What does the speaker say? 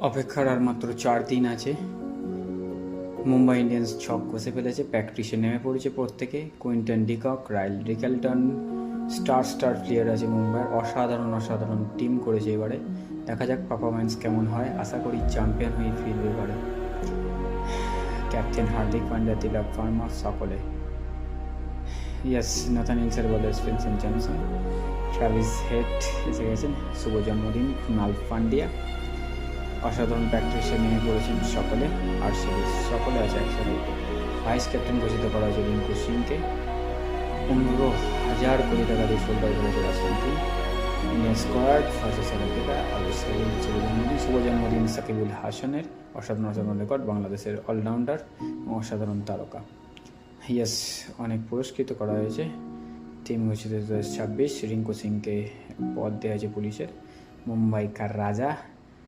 অপেক্ষার আর মাত্র 4 দিন আছে। মুম্বাই ইন্ডিয়ান্স ছক কষে ফেলেছে, প্র্যাকটিসে নেমে পড়েছে প্রত্যেকে। Quinton de Kock, Ryle Rickelton, star player আছে মুম্বাইয়ের। অসাধারণ টিম করেছে এবারে। দেখা যাক পারফরমেন্স কেমন হয়। আশা করি চ্যাম্পিয়ন হয়ে ফিরবে এবারে। ক্যাপ্টেন হার্দিক পান্ডিয়া, তিলক ভার্মা সকলে। ইয়েস, নাথানিয়েল বলে স্পেন্সন জনসন, ট্রাভিস হেড এসে গেছেন। শুভ জন্মদিন কুনাল পান্ডিয়া। অসাধারণ প্র্যাকটিসে নেমে পড়েছেন সকলে। আর সিরিজ সকলে আছে একসাথে। ভাইস ক্যাপ্টেন ঘোষিত করা হয়েছে রিঙ্কু সিংকে। 15,000 কোটি টাকা দিয়ে শোল্ডার করেছে Rajasthan team. Indian squad first South Africa. শুভ জন্মদিন সাকিবুল হাসানের। অসাধারণ রেকর্ড, বাংলাদেশের অলরাউন্ডার এবং অসাধারণ তারকা। ইয়েস, অনেক পুরস্কৃত করা হয়েছে। টিম ঘোষিত 2026। রিঙ্কু সিংকে পদ দেওয়া হয়েছে পুলিশের। মুম্বাই কার রাজা।